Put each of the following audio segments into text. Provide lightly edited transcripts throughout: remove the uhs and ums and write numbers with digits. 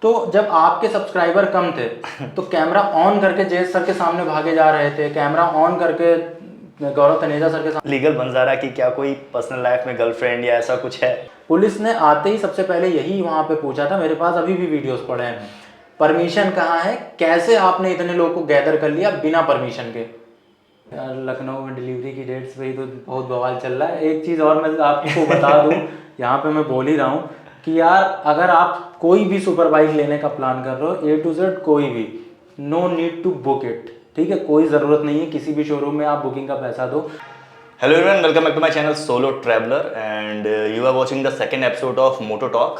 तो जब आपके सब्सक्राइबर कम थे तो कैमरा ऑन करके जयेश सर के सामने भागे जा रहे थे, कैमरा ऑन करके गौरव तनेजा सर के सामने। लीगल बंजारा की क्या कोई पर्सनल लाइफ में गर्लफ्रेंड या ऐसा कुछ है? पुलिस ने आते ही सबसे पहले यही वहाँ पे पूछा था, मेरे पास अभी भी वीडियोस पड़े हैं, परमिशन कहाँ है, कैसे आपने इतने लोगों को गैदर कर लिया बिना परमिशन के। यार लखनऊ में डिलीवरी की डेट्स पे ही तो बहुत बवाल चल रहा है। एक चीज़ और मैं आपको बता दूँ, यहाँ पे मैं बोल ही रहा हूँ कि यार अगर आप कोई भी सुपर बाइक लेने का प्लान कर रहे हो, A to Z कोई भी, no need to book it, ठीक है, कोई ज़रूरत नहीं है किसी भी शोरूम में आप बुकिंग का पैसा दो। Hello everyone, welcome back to my channel solo traveller and you are watching the second episode of moto talk.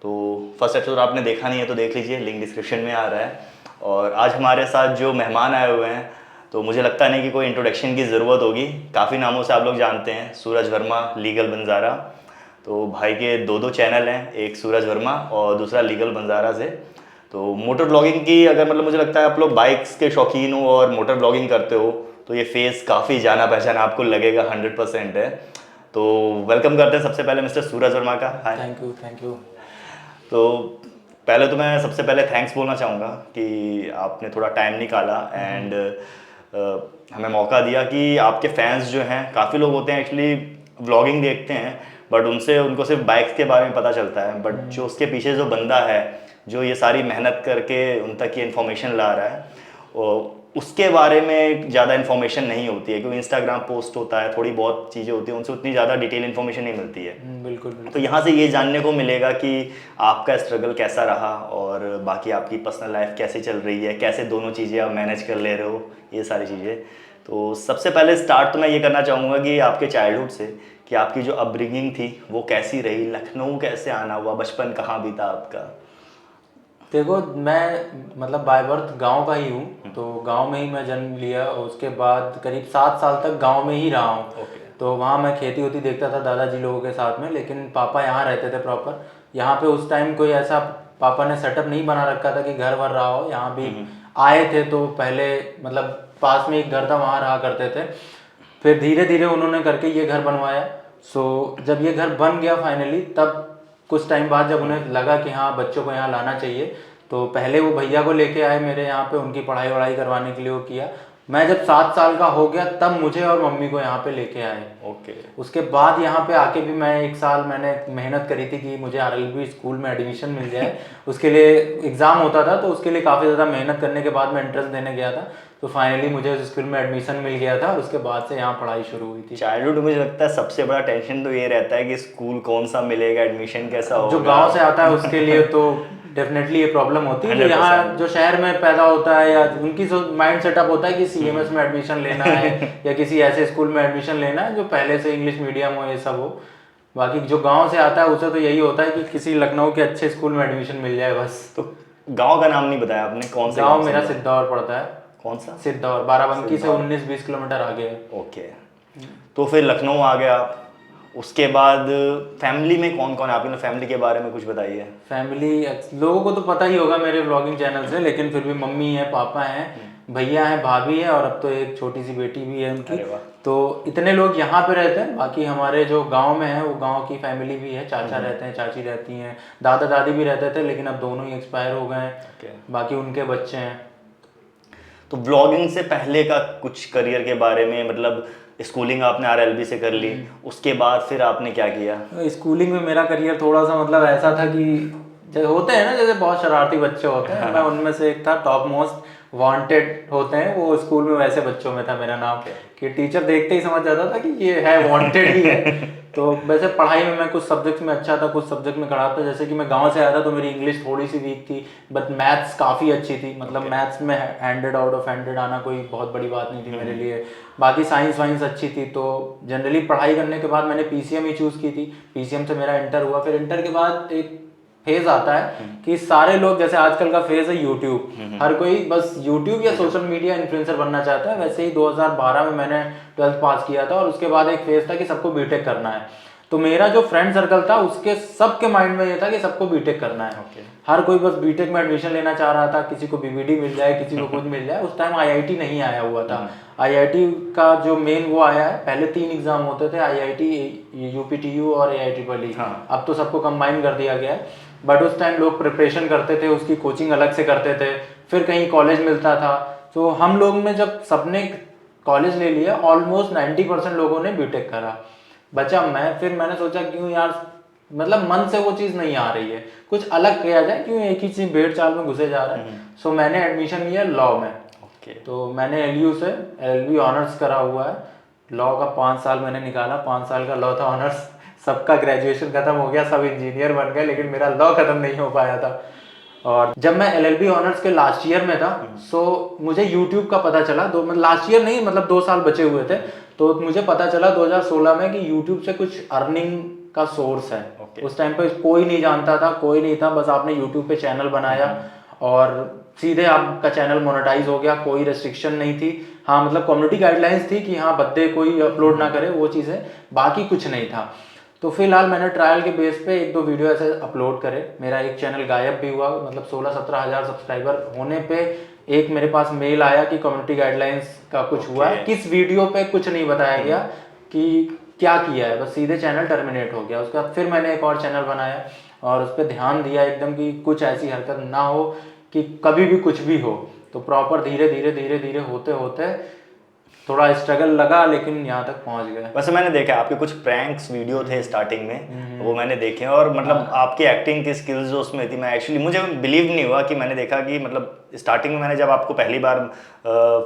तो फर्स्ट एपिसोड आपने देखा नहीं है तो देख लीजिए, लिंक डिस्क्रिप्शन में आ रहा है। और आज हमारे साथ जो मेहमान आए हुए हैं तो मुझे लगता नहीं कि कोई इंट्रोडक्शन की ज़रूरत होगी, काफ़ी नामों से आप लोग जानते हैं। सूरज वर्मा, लीगल बंजारा। तो भाई के दो चैनल हैं, एक सूरज वर्मा और दूसरा लीगल बंजारा से। तो मोटर ब्लॉगिंग की अगर मतलब मुझे लगता है आप लोग बाइक्स के शौकीन हो और मोटर ब्लॉगिंग करते हो तो ये फेस काफ़ी जाना पहचाना आपको लगेगा, 100% है। तो वेलकम करते हैं सबसे पहले मिस्टर सूरज वर्मा का। हाय। Thank you. तो पहले तो मैं सबसे पहले थैंक्स बोलना चाहूँगा कि आपने थोड़ा टाइम निकाला एंड हमें मौका दिया कि आपके फैंस जो हैं, काफ़ी लोग होते हैं एक्चुअली व्लॉगिंग देखते हैं बट उनको सिर्फ बाइक्स के बारे में पता चलता है, बट जो उसके पीछे जो बंदा है जो ये सारी मेहनत करके उन तक ये इन्फॉर्मेशन ला रहा है और उसके बारे में ज़्यादा इन्फॉर्मेशन नहीं होती है, क्योंकि इंस्टाग्राम पोस्ट होता है, थोड़ी बहुत चीज़ें होती हैं, उनसे उतनी ज़्यादा डिटेल इन्फॉर्मेशन नहीं मिलती है। बिल्कुल। तो यहाँ से ये जानने को मिलेगा कि आपका स्ट्रगल कैसा रहा और बाकी आपकी पर्सनल लाइफ कैसे चल रही है, कैसे दोनों चीज़ें आप मैनेज कर ले रहे हो, ये सारी चीज़ें। तो सबसे पहले स्टार्ट तो मैं ये करना चाहूँगा कि आपके चाइल्डहुड से कि आपकी जो अपब्रिंगिंग थी वो कैसी रही, लखनऊ कैसे आना हुआ, बचपन कहाँ बीता आपका? देखो मैं मतलब बाय बर्थ गांव का ही हूँ, तो गांव में ही मैं जन्म लिया और उसके बाद करीब 7 साल तक गांव में ही रहा हूँ। तो वहाँ मैं खेती होती देखता था दादाजी लोगों के साथ में, लेकिन पापा यहाँ रहते थे प्रॉपर। यहाँ पे उस टाइम कोई ऐसा पापा ने सेटअप नहीं बना रखा था कि घर वर रहा हो, यहाँ भी आए थे तो पहले मतलब पास में एक घर था वहाँ रहा करते थे। फिर धीरे धीरे उन्होंने करके ये घर बनवाया। सो जब ये घर बन गया फाइनली, तब कुछ टाइम बाद जब उन्हें लगा कि हाँ बच्चों को यहाँ लाना चाहिए, तो पहले वो भैया को लेके आए मेरे यहाँ पे, उनकी पढ़ाई वढ़ाई करवाने के लिए वो किया। मैं जब 7 साल का हो गया तब मुझे और मम्मी को यहाँ पे लेके आए। उसके बाद यहाँ पे आके भी मैं 1 साल मैंने मेहनत करी थी कि मुझे RLB स्कूल में एडमिशन मिल जाए। उसके लिए एग्ज़ाम होता था, तो उसके लिए काफ़ी ज़्यादा मेहनत करने के बाद मैं एंट्रेंस देने गया था, तो फाइनली मुझे उस स्कूल में एडमिशन मिल गया था और उसके बाद से यहाँ पढ़ाई शुरू हुई थी। चाइल्डहुड में मुझे लगता है सबसे बड़ा टेंशन तो ये रहता है कि स्कूल कौन सा मिलेगा, एडमिशन कैसा होगा। जो गांव से आता है उसके लिए तो डेफिनेटली ये प्रॉब्लम होती है। यहाँ जो शहर में पैदा होता है या उनकी जो माइंड सेटअप होता है कि CMS में एडमिशन लेना है या किसी ऐसे स्कूल में एडमिशन लेना है जो पहले से इंग्लिश मीडियम हो, ये सब हो। बाकी जो गांव से आता है उसे तो यही होता है कि किसी लखनऊ के अच्छे स्कूल में एडमिशन मिल जाए बस। तो गांव का नाम नहीं बताया आपने, कौन सा गाँव? मेरा सिद्धौर पड़ता है। कौन सा? सिद्धौर, बाराबंकी से 19-20 किलोमीटर आगे है। ओके। तो फिर लखनऊ आ गया आप, उसके बाद फैमिली में कौन कौन है आपकी? फैमिली के बारे में कुछ बताइए। फैमिली लोगों को तो पता ही होगा मेरे व्लॉगिंग चैनल से, लेकिन फिर भी मम्मी है, पापा हैं, भैया हैं, भाभी है और अब तो एक छोटी सी बेटी भी है उनकी। तो इतने लोग यहाँ पे रहते हैं। बाकी हमारे जो गांव में है वो गांव की फैमिली भी है, चाचा रहते हैं, चाची रहती हैं, दादा दादी भी रहते थे, लेकिन अब दोनों ही एक्सपायर हो गए हैं। बाकी उनके बच्चे हैं। तो व्लॉगिंग से पहले का कुछ करियर के बारे में, मतलब स्कूलिंग आपने RLB से कर ली, उसके बाद फिर आपने क्या किया? स्कूलिंग में मेरा करियर थोड़ा सा मतलब ऐसा था कि जैसे होते हैं ना, जैसे बहुत शरारती बच्चे होते हैं, मैं उनमें से एक था। टॉप मोस्ट वांटेड होते हैं वो स्कूल में, वैसे बच्चों में था मेरा नाम, कि टीचर देखते ही समझ जाता था कि ये है वांटेड ही है। तो वैसे पढ़ाई में मैं कुछ सब्जेक्ट्स में अच्छा था, कुछ सब्जेक्ट में खराब था। जैसे कि मैं गांव से आया था तो मेरी इंग्लिश थोड़ी सी वीक थी, बट मैथ्स काफ़ी अच्छी थी। मतलब मैथ्स में 100 आउट ऑफ 100 आना कोई बहुत बड़ी बात नहीं थी मेरे लिए। बाकी साइंस वाइंस अच्छी थी। तो जनरली पढ़ाई करने के बाद मैंने PCM ही चूज़ की थी। PCM से मेरा इंटर हुआ। फिर इंटर के बाद एक फेज आता है कि सारे लोग, जैसे आजकल का फेज है यूट्यूब, हर कोई बस यूट्यूब या सोशल मीडिया इन्फ्लुएंसर बनना चाहता है। वैसे ही 2012 में मैंने 12th पास किया था और उसके बाद एक फेज था कि सबको बीटेक करना है। तो मेरा जो फ्रेंड सर्कल था उसके सबके माइंड में ये था कि सबको बीटेक करना है। हर कोई बस बीटेक में एडमिशन लेना चाह रहा था, किसी को BBD मिल जाए, किसी को कुछ मिल जाए। उस टाइम IIT नहीं आया हुआ था। IIT का जो मेन वो आया है, पहले 3 एग्जाम होते थे, IIT, UPTU और AIEEE। अब तो सबको कंबाइन कर दिया गया है। बट उस टाइम लोग प्रिपरेशन करते थे, उसकी कोचिंग अलग से करते थे, फिर कहीं कॉलेज मिलता था। तो हम लोग में जब सबने कॉलेज ले लिया, ऑलमोस्ट 90% लोगों ने बीटेक करा, बचा मैं। फिर मैंने सोचा क्यों यार, मतलब मन से वो चीज़ नहीं आ रही है, कुछ अलग किया जाए, क्यों एक ही चीज़ भेड़ चाल में घुसे जा रहा है। सो मैंने एडमिशन लिया लॉ में। तो मैंने LU से LLB ऑनर्स करा हुआ है। लॉ का 5 साल मैंने निकाला, 5 साल का लॉ था ऑनर्स। सबका ग्रेजुएशन खत्म हो गया, सब इंजीनियर बन गए, लेकिन मेरा लॉ खत्म नहीं हो पाया था। और जब मैं LLB ऑनर्स के लास्ट ईयर में था, सो मुझे यूट्यूब का पता चला, लास्ट ईयर नहीं, मतलब 2 साल बचे हुए थे। तो मुझे पता चला 2016 में कि यूट्यूब से कुछ अर्निंग का सोर्स है। उस टाइम पे कोई नहीं जानता था, कोई नहीं था, बस आपने यूट्यूब पे चैनल बनाया और सीधे आपका चैनल मोनेटाइज हो गया, कोई रेस्ट्रिक्शन नहीं थी। हाँ मतलब कम्युनिटी गाइडलाइंस थी कि हाँ बद्दे कोई अपलोड ना करे, वो चीज़ें, बाकी कुछ नहीं था। तो फिलहाल मैंने ट्रायल के बेस पे 1-2 वीडियो ऐसे अपलोड करे। मेरा एक चैनल गायब भी हुआ, मतलब 16-17 हज़ार सब्सक्राइबर होने पे एक मेरे पास मेल आया कि कम्युनिटी गाइडलाइंस का कुछ हुआ है। किस वीडियो पे कुछ नहीं बताया गया कि क्या किया है, बस सीधे चैनल टर्मिनेट हो गया। उसके बाद फिर मैंने एक और चैनल बनाया और उस पर ध्यान दिया एकदम कि कुछ ऐसी हरकत ना हो कि कभी भी कुछ भी हो। तो प्रॉपर धीरे धीरे धीरे धीरे होते होते थोड़ा स्ट्रगल लगा, लेकिन यहाँ तक पहुँच गए। वैसे मैंने देखा आपके कुछ प्रैंक्स वीडियो थे स्टार्टिंग में, वो मैंने देखे और मतलब आपकी एक्टिंग की स्किल्स जो उसमें थी, मैं एक्चुअली मुझे बिलीव नहीं हुआ कि मैंने देखा कि मतलब स्टार्टिंग में मैंने जब आपको पहली बार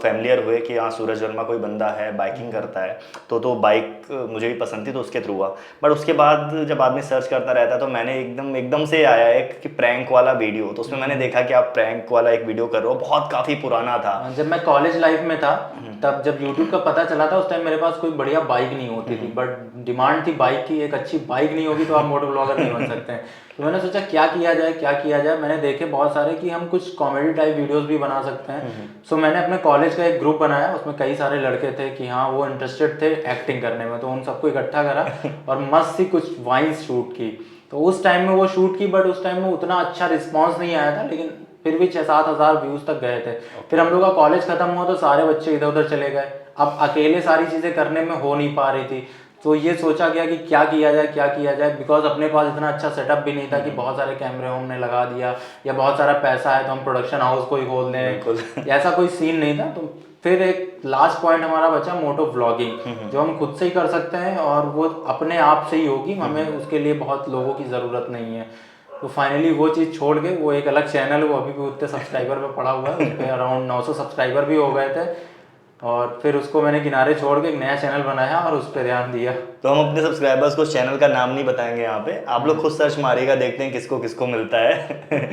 फैमिलियर हुए कि हाँ सूरज वर्मा कोई बंदा है बाइकिंग करता है, तो बाइक मुझे भी पसंद थी तो उसके थ्रू हुआ। बट उसके बाद जब आदमी सर्च करता रहता है तो मैंने एकदम से आया एक कि प्रैंक वाला वीडियो, तो उसमें मैंने देखा कि आप प्रैंक वाला एक वीडियो कर रहे हो, बहुत काफ़ी पुराना था। जब मैं कॉलेज लाइफ में था, तब जब यूट्यूब का पता चला था, उस टाइम मेरे पास कोई बढ़िया बाइक नहीं होती थी, बट डिमांड थी बाइक की। एक अच्छी बाइक नहीं होगी तो आप मोटो ब्लॉगर नहीं बन सकते हैं। तो मैंने सोचा क्या किया जाए, क्या किया जाए। मैंने देखे बहुत सारे कि हम कुछ कॉमेडी टाइप वीडियोस भी बना सकते हैं। सो मैंने अपने कॉलेज का एक ग्रुप बनाया, उसमें कई सारे लड़के थे कि हाँ वो इंटरेस्टेड थे एक्टिंग करने में। तो उन सबको इकट्ठा करा और मस्त सी कुछ वाइन्स शूट की। तो उस टाइम में वो शूट की, बट उस टाइम में उतना अच्छा रिस्पॉन्स नहीं आया था, लेकिन फिर भी 6-7 हज़ार व्यूज तक गए थे। फिर हम लोग का कॉलेज खत्म हुआ तो सारे बच्चे इधर उधर चले गए। अब अकेले सारी चीज़ें करने में हो नहीं पा रही थी। तो ये सोचा गया कि क्या किया जाए, क्या किया जाए, बिकॉज अपने पास इतना अच्छा सेटअप भी नहीं था कि बहुत सारे कैमरे हमने लगा दिया या बहुत सारा पैसा है तो हम प्रोडक्शन हाउस को ही खोल दें, ऐसा कोई सीन नहीं था। तो फिर एक लास्ट पॉइंट हमारा बचा मोटो व्लॉगिंग, जो हम खुद से ही कर सकते हैं और वो अपने आप से ही होगी, हमें उसके लिए बहुत लोगों की ज़रूरत नहीं है। तो फाइनली वो चीज़ छोड़ के वो एक अलग चैनल, वो अभी भी उतने सब्सक्राइबर पे पड़ा हुआ है, उस पर अराउंड 900 सब्सक्राइबर भी हो गए थे। और फिर उसको मैंने किनारे छोड़ के एक नया चैनल बनाया और उस पर ध्यान दिया। तो हम अपने सब्सक्राइबर्स को चैनल का नाम नहीं बताएंगे यहाँ पे, आप लोग खुद सर्च मारिएगा, देखते हैं किसको किसको मिलता है।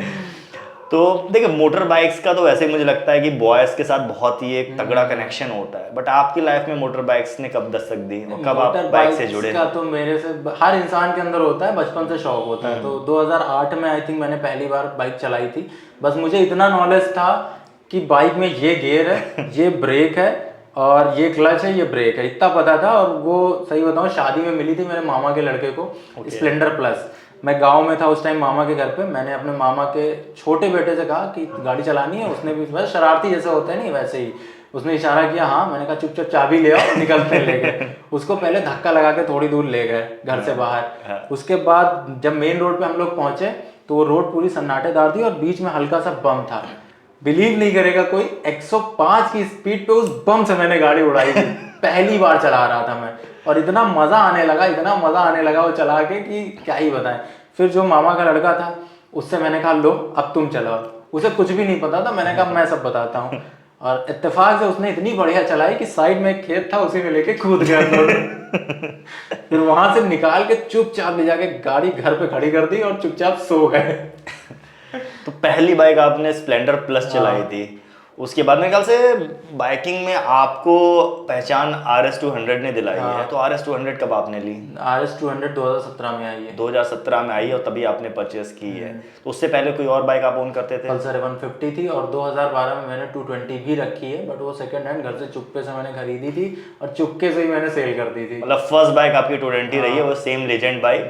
तो देखिए मोटर बाइक्स का तो वैसे ही मुझे लगता है कि बॉयज़ के साथ बहुत ही एक तगड़ा कनेक्शन होता है, बट आपकी लाइफ में मोटर बाइक्स ने कब दस्तक दी और कब आप बाइक से जुड़े? का तो मेरे से हर इंसान के अंदर होता है, बचपन से शौक होता है। तो 2008 में आई थिंक मैंने पहली बार बाइक चलाई थी। बस मुझे इतना नॉलेज था कि बाइक में ये गियर है, ये ब्रेक है और ये क्लच है, ये ब्रेक है, इतना पता था। और वो सही बताऊं शादी में मिली थी मेरे मामा के लड़के को, स्प्लेंडर प्लस। मैं गांव में था उस टाइम मामा के घर पे। मैंने अपने मामा के छोटे बेटे से कहा कि गाड़ी चलानी है, उसने भी बस शरारती जैसे होते हैं नहीं वैसे ही उसने इशारा किया हाँ। मैंने कहा चुपचाप चाबी ले आओ, निकलते ले गए। उसको पहले धक्का लगा के थोड़ी दूर ले गए घर से बाहर। उसके बाद जब मेन रोड पे हम लोग पहुंचे तो वो रोड पूरी सन्नाटेदार थी और बीच में हल्का सा बम था। बिलीव नहीं करेगा कोई, 105 की स्पीड पे उस बम से मैंने गाड़ी उड़ाई थी। पहली बार चला रहा था मैं और इतना मजा आने लगा, इतना मजा आने लगा वो चला के कि क्या ही बताएं। फिर जो मामा का लड़का था उससे मैंने कहा लो अब तुम चलाओ। उसे कुछ भी नहीं पता था, मैंने कहा मैं सब बताता हूँ। और इत्तेफाक से उसने इतनी बढ़िया चलाई कि साइड में एक खेत था उसी में लेके कूद गया। फिर वहां से निकाल के चुपचाप ले जाके गाड़ी घर पे खड़ी कर दी और चुपचाप सो गए। तो पहली बाइक आपने स्प्लेंडर प्लस चलाई थी, उसके बाद मेरे ख्याल से बाइकिंग में आपको पहचान RS200 ने दिलाई है। तो RS200 कब आपने ली? RS200 2017 में आई है। 2017 में आई है और तभी आपने परचेस की है। तो उससे पहले कोई और बाइक आप ओन करते थे? पल्सर 150 थी और 2012 में मैंने 220 भी रखी है, बट वो सेकंड हैंड घर से चुप्पे से मैंने खरीदी थी और चुपके से ही मैंने सेल कर दी थी। मतलब फर्स्ट बाइक आपकी 220 रही है, वो सेम लेजेंड बाइक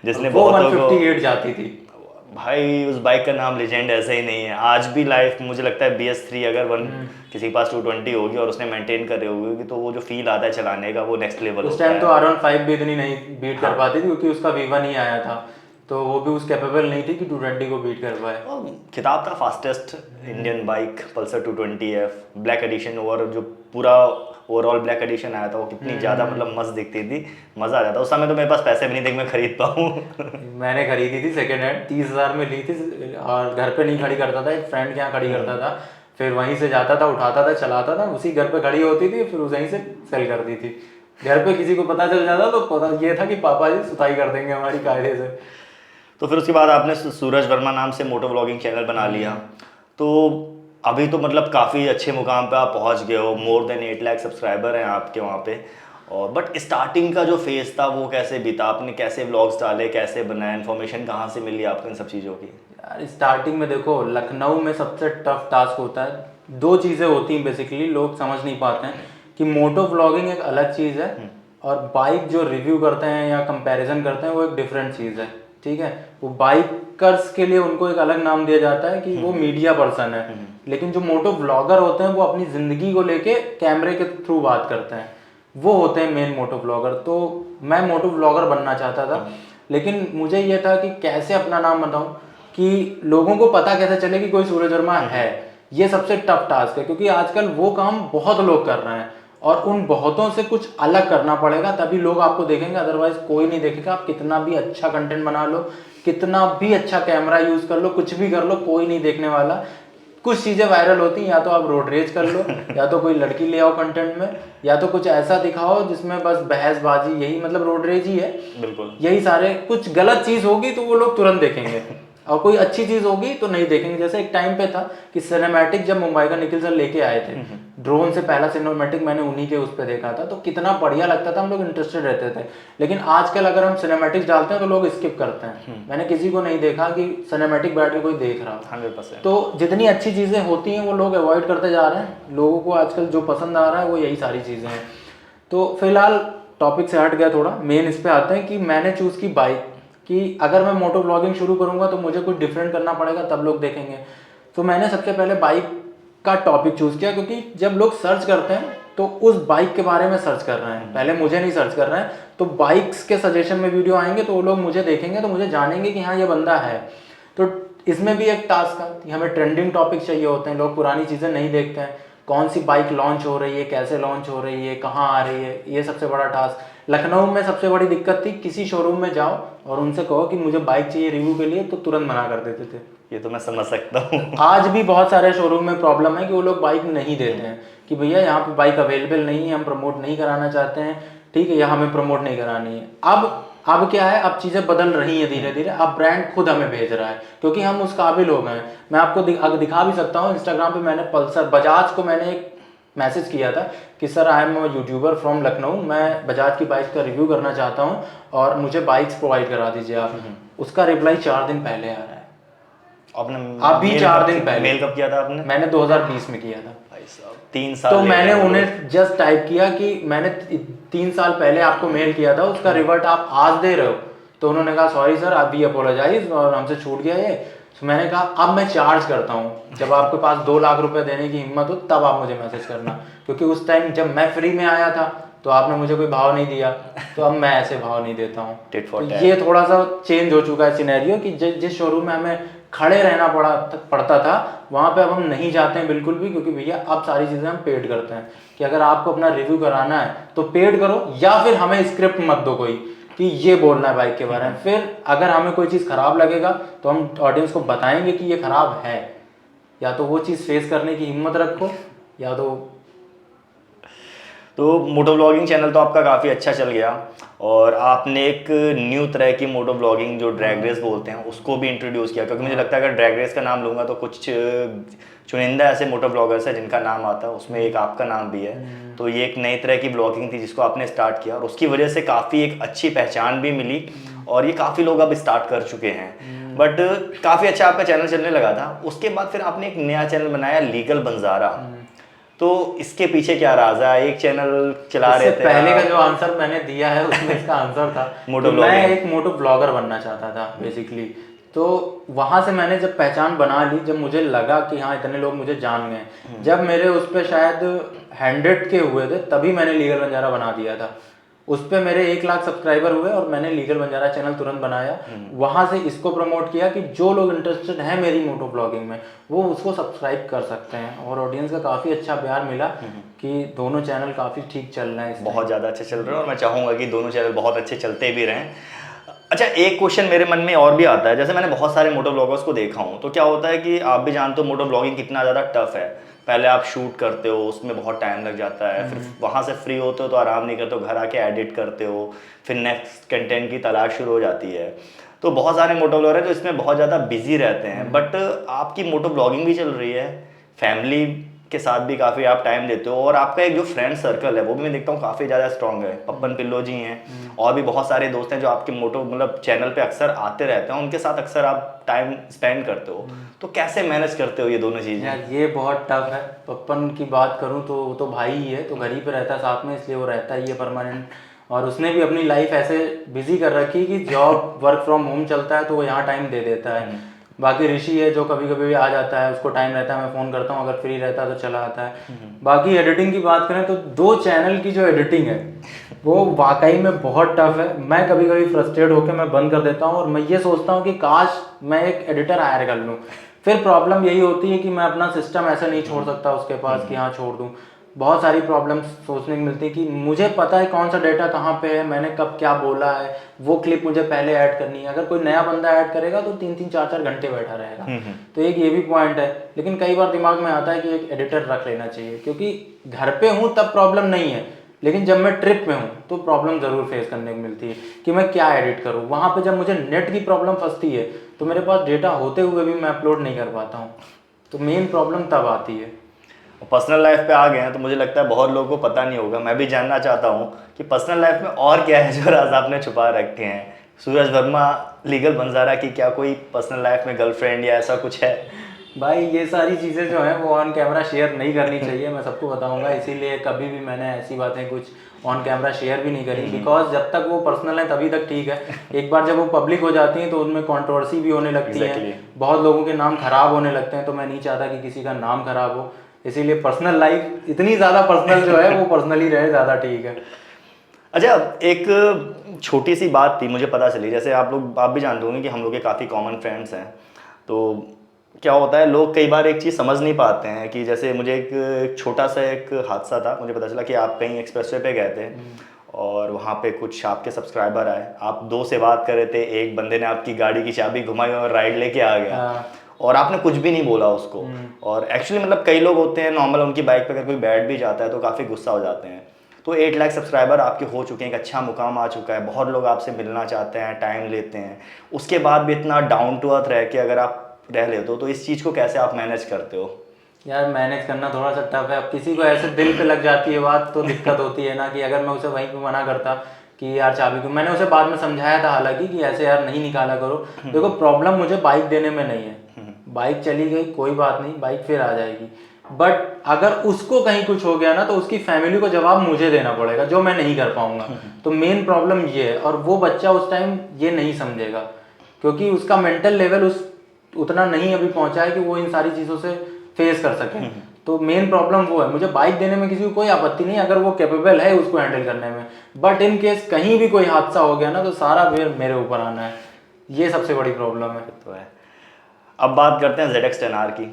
जिसने वो बहुतों को 158 जाती थी। भाई उस बाइक का नाम लेजेंड ऐसा ही नहीं है आज भी। लाइफ मुझे लगता है BS3 अगर किसी के पास 220 होगी और उसने मेंटेन कर रही होगी तो वो जो फील आता है चलाने का वो नेक्स्ट लेवल उस टाइम तो R15 भी इतनी नहीं बीट कर पाती थी क्योंकि उसका V1 ही आया था। तो वो भी उस कैपेबल नहीं थी कि 220 को बीट कर पाए। और खिताब था fastest Indian bike Pulsar 220F black edition, और जो पूरा ओवरऑल ब्लैक एडिशन आया था वो कितनी ज़्यादा मतलब मस्त दिखती थी, मज़ा आ जाता। उस समय तो मेरे पास पैसे भी नहीं थे कि मैं खरीद पाऊँ। मैंने खरीदी थी सेकेंड हैंड, 30,000 में ली थी, और घर पे नहीं खड़ी करता था, एक फ्रेंड के यहाँ खड़ी करता था, फिर वहीं से जाता था, उठाता था, चलाता था, उसी घर पे खड़ी होती थी, फिर वहीं से सेल कर दी थी। घर पे किसी को पता चल जाता तो पता ये था कि पापा जी सुताई कर देंगे हमारी कायदे से। तो फिर उसके बाद आपने सूरज वर्मा नाम से मोटो व्लॉगिंग चैनल बना लिया। तो अभी तो मतलब काफ़ी अच्छे मुकाम पे आप पहुंच गए हो, मोर देन 8 लाख सब्सक्राइबर हैं आपके वहाँ पे। और बट स्टार्टिंग का जो फेज़ था वो कैसे बीता, आपने कैसे व्लॉग्स डाले, कैसे बनाया, इन्फॉर्मेशन कहाँ से मिली आपको इन सब चीज़ों की? यार स्टार्टिंग में देखो, लखनऊ में सबसे टफ टास्क होता है, दो चीज़ें होती हैं बेसिकली, लोग समझ नहीं पाते हैं कि मोटो व्लॉगिंग एक अलग चीज़ है और बाइक जो रिव्यू करते हैं या कंपैरिजन करते हैं वो एक डिफरेंट चीज़ है। ठीक है, वो बाइकर्स के लिए उनको एक अलग नाम दिया जाता है कि वो मीडिया पर्सन है, लेकिन जो मोटो व्लॉगर होते हैं वो अपनी ज़िंदगी को लेके कैमरे के थ्रू बात करते हैं, वो होते हैं मेन मोटो व्लॉगर। तो मैं मोटो व्लॉगर बनना चाहता था, लेकिन मुझे ये था कि कैसे अपना नाम बताऊं कि लोगों को पता कैसे चले कि कोई सूरज वर्मा है। ये सबसे टफ टास्क है, क्योंकि आजकल वो काम बहुत लोग कर रहे हैं और उन बहुतों से कुछ अलग करना पड़ेगा, तभी लोग आपको देखेंगे, अदरवाइज कोई नहीं देखेगा। आप कितना भी अच्छा कंटेंट बना लो, कितना भी अच्छा कैमरा यूज कर लो, कुछ भी कर लो, कोई नहीं देखने वाला। कुछ चीज़ें वायरल होती हैं, या तो आप रोड रेज कर लो, या तो कोई लड़की ले आओ कंटेंट में, या तो कुछ ऐसा दिखाओ जिसमें बस बहसबाजी, यही मतलब रोड रेज ही है। बिल्कुल, यही सारे, कुछ गलत चीज़ होगी तो वो लोग तुरंत देखेंगे और कोई अच्छी चीज़ होगी तो नहीं देखेंगे। जैसे एक टाइम पे था कि सिनेमैटिक जब मुंबई का निखिल सर लेके आए थे, ड्रोन से पहला सिनेमैटिक मैंने उन्हीं के उस पर देखा था, तो कितना बढ़िया लगता था, हम लोग इंटरेस्टेड रहते थे। लेकिन आजकल अगर हम सिनेमैटिक्स डालते हैं तो लोग स्किप करते हैं। मैंने किसी को नहीं देखा कि सिनेमैटिक बैठ के कोई देख रहा हो। 100%। तो जितनी अच्छी चीज़ें होती हैं वो लोग अवॉइड करते जा रहे हैं। लोगों को आजकल जो पसंद आ रहा है वो यही सारी चीज़ें हैं। तो फिलहाल टॉपिक से हट गया थोड़ा, मेन इस पे आते हैं कि मैंने चूज़ की बाइक, कि अगर मैं मोटो व्लॉगिंग शुरू करूंगा तो मुझे कुछ डिफरेंट करना पड़ेगा, तब लोग देखेंगे। तो मैंने सबसे पहले बाइक का टॉपिक चूज़ किया, क्योंकि जब लोग सर्च करते हैं तो उस बाइक के बारे में सर्च कर रहे हैं, पहले मुझे नहीं सर्च कर रहे हैं। तो बाइक्स के सजेशन में वीडियो आएंगे तो वो लोग मुझे देखेंगे तो मुझे जानेंगे कि हाँ ये बंदा है। तो इसमें भी एक टास्क है कि हमें ट्रेंडिंग टॉपिक चाहिए होते हैं। लोग पुरानी चीज़ें नहीं देखते हैं, कौन सी बाइक लॉन्च हो रही है, कैसे लॉन्च हो रही है, कहाँ आ रही है, ये सबसे बड़ा टास्क। लखनऊ में सबसे बड़ी दिक्कत थी, किसी शोरूम में जाओ और उनसे कहो कि मुझे बाइक चाहिए रिव्यू के लिए, तो तुरंत मना कर देते थे। ये तो मैं समझ सकता हूँ। आज भी बहुत सारे शोरूम में प्रॉब्लम है कि वो लोग बाइक नहीं देते हैं कि भैया यहाँ पे बाइक अवेलेबल नहीं है, हम प्रमोट नहीं कराना चाहते हैं, ठीक है, या हमें प्रमोट नहीं करानी है। अब क्या है, अब चीज़ें बदल रही हैं धीरे धीरे। अब ब्रांड खुद हमें भेज रहा है क्योंकि हम उस काबिल हो गए हैं। मैं आपको दिखा भी सकता हूँ, इंस्टाग्राम पे मैंने पल्सर बजाज को मैंने एक मैसेज किया था कि sir I am YouTuber from Lucknow, मैं बजाज की बाइक का रिव्यू करना चाहता हूँ और मुझे बाइक्स प्रोवाइड करा दीजिए आप। उसका रिप्लाई 4 दिन पहले आ रहा है। आपने अभी 4 दिन पहले मेल कब किया था आपने? मैंने 2020 में किया था भाई साहब 3 साल। तो मैंने उन्हें जस्ट टाइप किया कि मैंने 3 साल पहले आपको मेल किया था, उसका रिवर्ट आप आज दे रहे हो। तो उन्होंने कहा सॉरी सर, अभी अपोलोजाइज और हमसे छूट गया ये। तो मैंने कहा अब मैं चार्ज करता हूँ, जब आपके पास 2 लाख रुपए देने की हिम्मत हो तब आप मुझे मैसेज करना, क्योंकि उस टाइम जब मैं फ्री में आया था तो आपने मुझे कोई भाव नहीं दिया, तो अब मैं ऐसे भाव नहीं देता हूँ। तो ये थोड़ा सा चेंज हो चुका है सिनेरियो कि जिस शोरूम में हमें खड़े रहना पड़ता था वहाँ पे अब हम नहीं जाते हैं बिल्कुल भी, क्योंकि भैया अब सारी चीज़ें हम पेड करते हैं कि अगर आपको अपना रिव्यू कराना है तो पेड करो, या फिर हमें स्क्रिप्ट मत दो कोई कि ये बोलना है बाइक के बारे में। फिर अगर हमें कोई चीज़ खराब लगेगा तो हम ऑडियंस को बताएंगे कि ये खराब है, या तो वो चीज़ फेस करने की हिम्मत रखो, या तो मोटो व्लॉगिंग चैनल तो आपका काफ़ी अच्छा चल गया और आपने एक न्यू तरह की मोटो व्लॉगिंग जो ड्रैग रेस बोलते हैं उसको भी इंट्रोड्यूस किया, क्योंकि मुझे लगता है अगर ड्रैग रेस का नाम लूँगा तो कुछ चुनिंदा ऐसे मोटो ब्लॉगर्स हैं जिनका नाम आता है, उसमें एक आपका नाम भी है। तो ये एक नई तरह की ब्लॉगिंग थी जिसको आपने स्टार्ट किया और उसकी वजह से काफ़ी एक अच्छी पहचान भी मिली और ये काफ़ी लोग अब स्टार्ट कर चुके हैं। बट काफ़ी अच्छा आपका चैनल चलने लगा था। उसके बाद फिर आपने एक नया चैनल बनाया लीगल बंजारा, तो इसके पीछे क्या राज है? एक चैनल चला रहे थे पहले का जो आंसर मैंने दिया है उसमें इसका आंसर था मोटो मैं एक मोटो ब्लॉगर बनना चाहता था बेसिकली। तो वहां से मैंने जब पहचान बना ली, जब मुझे लगा कि हाँ इतने लोग मुझे जान गए, जब मेरे उस पर शायद 100 के हुए थे तभी मैंने लीगल बंजारा बना दिया था। उस पे मेरे 1 लाख सब्सक्राइबर हुए और मैंने लीगल बंजारा चैनल तुरंत बनाया। वहां से इसको प्रमोट किया कि जो लोग इंटरेस्टेड हैं मेरी मोटो ब्लॉगिंग में वो उसको सब्सक्राइब कर सकते हैं, और ऑडियंस का काफ़ी अच्छा प्यार मिला कि दोनों चैनल काफ़ी ठीक चल रहे हैं। बहुत ज़्यादा अच्छे चल रहे हैं और मैं चाहूँगा कि दोनों चैनल बहुत अच्छे चलते भी रहें। अच्छा, एक क्वेश्चन मेरे मन में और भी आता है, जैसे मैंने बहुत सारे मोटो ब्लॉगर्स को देखा हूँ, तो क्या होता है कि आप भी जानते हो मोटो ब्लॉगिंग कितना ज़्यादा टफ है। पहले आप शूट करते हो, उसमें बहुत टाइम लग जाता है, फिर वहाँ से फ्री होते हो तो आराम नहीं करते हो, घर आके एडिट करते हो, फिर नेक्स्ट कंटेंट की तलाश शुरू हो जाती है। तो बहुत सारे मोटो ब्लॉगर हैं जो इसमें बहुत ज़्यादा बिजी रहते हैं, बट आपकी मोटो ब्लॉगिंग भी चल रही है, फैमिली के साथ भी काफ़ी आप टाइम देते हो, और आपका एक जो फ्रेंड सर्कल है वो भी मैं देखता हूँ काफ़ी ज़्यादा स्ट्रॉन्ग है। पप्पन पिल्लो जी हैं और भी बहुत सारे दोस्त हैं जो आपके मोटो मतलब चैनल पे अक्सर आते रहते हैं, उनके साथ अक्सर आप टाइम स्पेंड करते हो। तो कैसे मैनेज करते हो ये दोनों चीज़ें? यार ये बहुत टफ है। पप्पन की बात करूं तो वो तो भाई ही है, तो घर ही पे रहता है साथ में, इसलिए वो रहता ही है परमानेंट। और उसने भी अपनी लाइफ ऐसे बिजी कर रखी है कि जॉब वर्क फ्रॉम होम चलता है तो वो यहाँ टाइम दे देता है। बाकी ऋषि है जो कभी कभी भी आ जाता है, उसको टाइम रहता है, मैं फ़ोन करता हूँ, अगर फ्री रहता है तो चला आता है। बाकी एडिटिंग की बात करें तो 2 चैनल की जो एडिटिंग है वो वाकई में बहुत टफ है। मैं कभी कभी फ्रस्ट्रेट होकर मैं बंद कर देता हूँ और मैं ये सोचता हूँ कि काश मैं एक एडिटर हायर कर लूँ। फिर प्रॉब्लम यही होती है कि मैं अपना सिस्टम ऐसा नहीं छोड़ सकता उसके पास कि हाँ छोड़ दूँ। बहुत सारी प्रॉब्लम्स सोचने को मिलती है कि मुझे पता है कौन सा डेटा कहाँ पे है, मैंने कब क्या बोला है, वो क्लिप मुझे पहले ऐड करनी है। अगर कोई नया बंदा ऐड करेगा तो 3-3 4-4 घंटे बैठा रहेगा। तो एक ये भी पॉइंट है। लेकिन कई बार दिमाग में आता है कि एक एडिटर रख लेना चाहिए, क्योंकि घर पे हूँ तब प्रॉब्लम नहीं है, लेकिन जब मैं ट्रिप में हूँ तो प्रॉब्लम ज़रूर फेस करने को मिलती है कि मैं क्या एडिट करूँ। वहाँ पे जब मुझे नेट की प्रॉब्लम फंसती है तो मेरे पास डेटा होते हुए भी मैं अपलोड नहीं कर पाता हूँ। तो मेन प्रॉब्लम तब आती है। पर्सनल लाइफ पे आ गए हैं तो मुझे लगता है बहुत लोगों को पता नहीं होगा, मैं भी जानना चाहता हूँ कि पर्सनल लाइफ में और क्या है जो राज आपने छुपा रखे हैं। सूरज वर्मा लीगल बंजारा की क्या कोई पर्सनल लाइफ में गर्लफ्रेंड या ऐसा कुछ है? भाई ये सारी चीज़ें जो हैं वो ऑन कैमरा शेयर नहीं करनी चाहिए, मैं सबको बताऊंगा। इसीलिए कभी भी मैंने ऐसी बातें कुछ ऑन कैमरा शेयर भी नहीं करी, बिकॉज जब तक वो पर्सनल है तभी तक ठीक है। एक बार जब वो पब्लिक हो जाती हैं तो उनमें कंट्रोवर्सी भी होने लगती है, बहुत लोगों के नाम खराब होने लगते हैं। तो मैं नहीं चाहता कि किसी का नाम खराब हो, इसीलिए पर्सनल लाइफ इतनी ज़्यादा पर्सनल जो है वो पर्सनल ही रहे, ज़्यादा ठीक है। अच्छा, एक छोटी सी बात थी मुझे पता चली, जैसे आप भी जानते होंगे कि हम लोग के काफ़ी कॉमन फ्रेंड्स हैं। तो क्या होता है, लोग कई बार एक चीज़ समझ नहीं पाते हैं कि जैसे मुझे एक छोटा सा एक हादसा था, मुझे पता चला कि आप कहीं एक्सप्रेसवे पे गए थे और वहाँ पे कुछ आपके सब्सक्राइबर आए, आप 2 से बात कर रहे थे, एक बंदे ने आपकी गाड़ी की चाबी घुमाई और राइड लेके आ गया और आपने कुछ भी नहीं बोला उसको। और एक्चुअली मतलब कई लोग होते हैं नॉर्मल, उनकी बाइक पे अगर कोई बैठ भी जाता है तो काफ़ी गुस्सा हो जाते हैं। तो 8 लाख सब्सक्राइबर आपके हो चुके हैं, एक अच्छा मुकाम आ चुका है, बहुत लोग आपसे मिलना चाहते हैं, टाइम लेते हैं, उसके बाद भी इतना डाउन टू अर्थ रह के अगर आप रह लेते हो तो इस चीज़ को कैसे आप मैनेज करते हो? यार मैनेज करना थोड़ा सा टफ है। अब किसी को ऐसे दिल पे लग जाती है बात तो दिक्कत होती है ना, कि अगर मैं उसे वहीं पे मना करता कि यार चाबी को, मैंने उसे बाद में समझाया था हालांकि कि ऐसे यार नहीं निकाला करो। देखो प्रॉब्लम मुझे बाइक देने में नहीं है, बाइक चली गई कोई बात नहीं, बाइक फिर आ जाएगी। बट अगर उसको कहीं कुछ हो गया ना तो उसकी फैमिली को जवाब मुझे देना पड़ेगा, जो मैं नहीं कर पाऊंगा। तो मेन प्रॉब्लम ये है, और वो बच्चा उस टाइम ये नहीं समझेगा क्योंकि उसका मेंटल लेवल उस उतना नहीं अभी पहुंचा है कि वो इन सारी चीज़ों से फेस कर सके। तो मेन प्रॉब्लम वो है। मुझे बाइक देने में किसी को कोई आपत्ति नहीं अगर वो कैपेबल है उसको हैंडल करने में, बट इन केस कहीं भी कोई हादसा हो गया ना तो सारा फिर मेरे ऊपर आना है, ये सबसे बड़ी प्रॉब्लम है। तो है। अब बात करते हैं ZX10R की,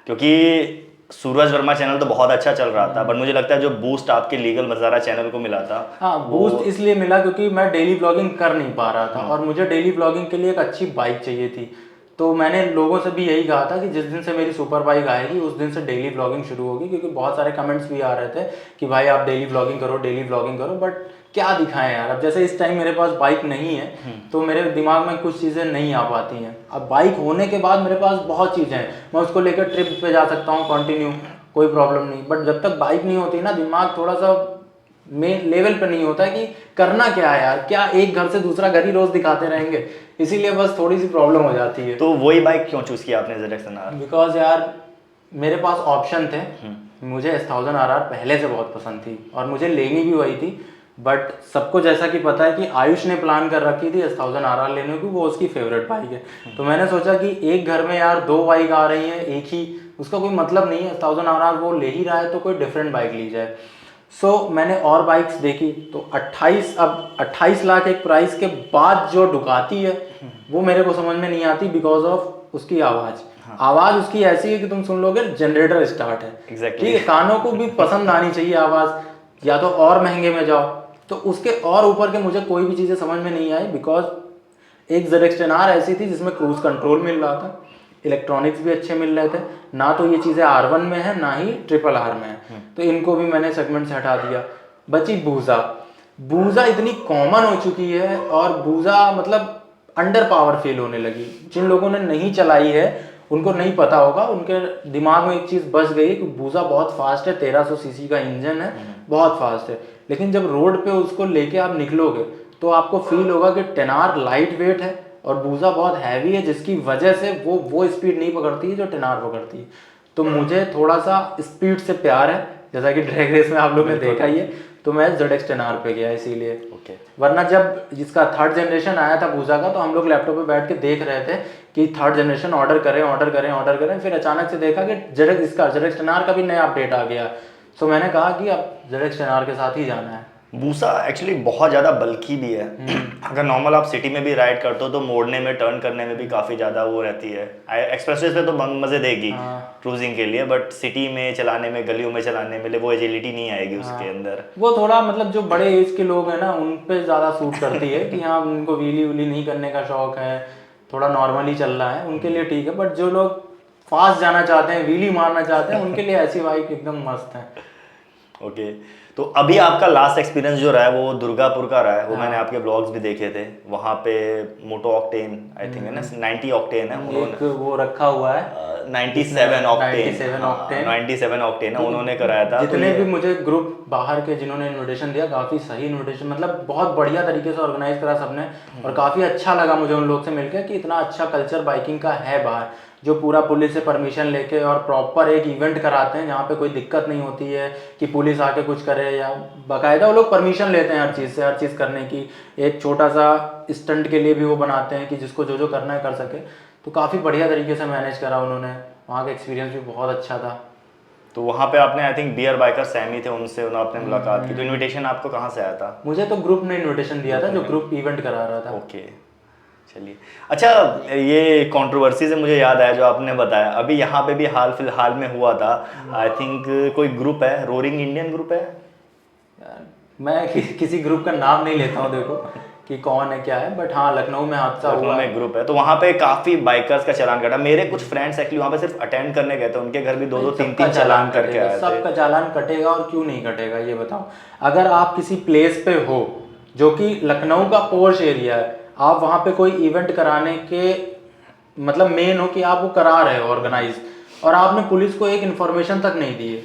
क्योंकि सूरज वर्मा चैनल तो बहुत अच्छा चल रहा था, बट मुझे लगता है जो बूस्ट आपके लीगल बंजारा चैनल को मिला था, हाँ बूस्ट इसलिए मिला क्योंकि मैं डेली ब्लॉगिंग कर नहीं पा रहा था और मुझे डेली ब्लॉगिंग के लिए एक अच्छी बाइक चाहिए थी। तो मैंने लोगों से भी यही कहा था कि जिस दिन से मेरी सुपर बाइक आएगी उस दिन से डेली ब्लॉगिंग शुरू होगी, क्योंकि बहुत सारे कमेंट्स भी आ रहे थे कि भाई आप डेली ब्लॉगिंग करो, डेली ब्लॉगिंग करो, बट क्या दिखाएं यार। अब जैसे इस टाइम मेरे पास बाइक नहीं है तो मेरे दिमाग में कुछ चीज़ें नहीं आ पाती हैं। अब बाइक होने के बाद मेरे पास बहुत चीज़ें हैं, मैं उसको लेकर ट्रिप पे जा सकता हूँ कंटिन्यू, कोई प्रॉब्लम नहीं। बट जब तक बाइक नहीं होती ना दिमाग थोड़ा सा मेन लेवल पे नहीं होता है कि करना क्या है यार, क्या एक घर से दूसरा घर ही रोज दिखाते रहेंगे, इसीलिए बस थोड़ी सी प्रॉब्लम हो जाती है। तो वही बाइक क्यों चूज किया आपने ZX10R? बिकॉज यार मेरे पास ऑप्शन थे, मुझे S1000RR पहले से बहुत पसंद थी और मुझे लेनी भी वही थी। बट सबको जैसा कि पता है कि आयुष ने प्लान कर रखी थी S1000RR लेने की, वो उसकी फेवरेट बाइक है। तो मैंने सोचा कि एक घर में यार 2 बाइक आ रही हैं, एक ही उसका कोई मतलब नहीं है, S1000RR वो ले ही रहा है तो कोई डिफरेंट बाइक ली जाए। सो मैंने और बाइक्स देखी तो 28 लाख एक प्राइस के बाद जो डुकाती है वो मेरे को समझ में नहीं आती बिकॉज ऑफ उसकी आवाज़। आवाज़ उसकी ऐसी है कि तुम सुन लोगे जनरेटर स्टार्ट है। Exactly. ठीक है, कानों को भी पसंद आनी चाहिए आवाज़। या तो और महंगे में जाओ, तो उसके और ऊपर के मुझे कोई भी चीज़ें समझ में नहीं आई बिकॉज एक ZX-10R ऐसी थी जिसमें क्रूज कंट्रोल मिल रहा था, इलेक्ट्रॉनिक्स भी अच्छे मिल रहे थे, ना तो ये चीज़ें R1 में है ना ही RRR में है, तो इनको भी मैंने सेगमेंट से हटा दिया। बची बूजा इतनी कॉमन हो चुकी है और बूजा मतलब अंडर पावर फील होने लगी। जिन लोगों ने नहीं चलाई है उनको नहीं पता होगा, उनके दिमाग में एक चीज़ बस गई कि बूजा बहुत फास्ट है, 1300 सीसी का इंजन है, बहुत फास्ट है। लेकिन जब रोड पे उसको लेके आप निकलोगे तो आपको फील होगा कि 10R लाइट वेट है और बूजा बहुत हैवी है, जिसकी वजह से वो स्पीड नहीं पकड़ती है जो 10R पकड़ती है। तो मुझे थोड़ा सा स्पीड से प्यार है, जैसा कि ड्रैग रेस में आप लोग ने देखा ही है, तो मैं ZX-10R पे गया इसीलिए। ओके। वरना जब जिसका 3rd जनरेशन आया था बूजा का, तो हम लोग लैपटॉप पे बैठ के देख रहे थे कि 3rd जनरेशन ऑर्डर करें, फिर अचानक से देखा कि ZX-10R का भी नया अपडेट आ गया। सो मैंने कहा कि अब ZX-10R के साथ ही जाना है। बूसा एक्चुअली बहुत ज़्यादा बल्की भी है। अगर नॉर्मल आप सिटी में भी राइड करते हो तो मोड़ने में, टर्न करने में भी काफ़ी ज़्यादा वो रहती है। एक्सप्रेसवे पे तो मज़े देगी क्रूजिंग के लिए, बट सिटी में चलाने में, गलियों में चलाने में वो एजिलिटी नहीं आएगी उसके अंदर। वो थोड़ा मतलब जो बड़े एज के लोग हैं ना, उन पे ज़्यादा सूट करती है कि हाँ उनको व्हीली नहीं करने का शौक है, थोड़ा नॉर्मली चल रहा है, उनके लिए ठीक है। बट जो लोग फास्ट जाना चाहते हैं, व्हीली मारना चाहते हैं, उनके लिए ऐसी बाइक एकदम मस्त है। ओके, तो अभी आपका लास्ट एक्सपीरियंस जो रहा है वो दुर्गापुर का रहा है। वो मैंने आपके ब्लॉग्स भी देखे थे, वहाँ पे मोटो ऑक्टेन आई थिंक है ना, 90 ऑक्टेन है एक वो रखा हुआ है 97 ऑक्टेन 97 ऑक्टेन है, उन्होंने कराया था। जितने भी मुझे ग्रुप बाहर के जिन्होंने इनविटेशन दिया, काफ़ी सही इनविटेशन, मतलब बहुत बढ़िया तरीके से ऑर्गेनाइज करा सबने, और काफ़ी अच्छा लगा मुझे उन लोग से मिलकर कि इतना अच्छा कल्चर बाइकिंग का है बाहर, जो पूरा पुलिस से परमिशन लेके और प्रॉपर एक इवेंट कराते हैं जहाँ पे कोई दिक्कत नहीं होती है कि पुलिस आके कुछ करे, या बाकायदा वो लोग परमिशन लेते हैं हर चीज़ करने की। एक छोटा सा स्टंट के लिए भी वो बनाते हैं कि जिसको जो करना है कर सके। तो काफ़ी बढ़िया तरीके से मैनेज करा उन्होंने, वहाँ का एक्सपीरियंस भी बहुत अच्छा था। तो वहाँ पे आपने I think bear biker Sammy थे, उनसे आपने मुलाकात की। तो इनविटेशन आपको कहाँ से आया था? मुझे तो ग्रुप ने इनविटेशन दिया था, जो ग्रुप इवेंट करा रहा था। ओके, चलिए। अच्छा, ये कंट्रोवर्सी से मुझे याद आया जो आपने बताया, अभी यहाँ पे भी हाल फिलहाल में हुआ था, आई थिंक कोई ग्रुप है, रोरिंग इंडियन ग्रुप है। मैं किसी ग्रुप का नाम नहीं लेता हूँ देखो कि कौन है क्या है, बट हाँ लखनऊ में हादसा हुआ है, ग्रुप है। तो वहाँ पे काफी बाइकर्स का चालान कटा। मेरे कुछ फ्रेंड्स एक्चुअली वहाँ पे सिर्फ अटेंड करने गए थे, उनके घर भी 2-3 चालान करके आए थे। सबका चालान कटेगा और क्यों नहीं कटेगा ये बताओ। अगर आप किसी प्लेस पे हो जो कि लखनऊ का पोर्श एरिया है, आप वहाँ पे कोई इवेंट कराने के मतलब मेन हो कि आप वो करा रहे हो ऑर्गेनाइज, और आपने पुलिस को एक इन्फॉर्मेशन तक नहीं दी है,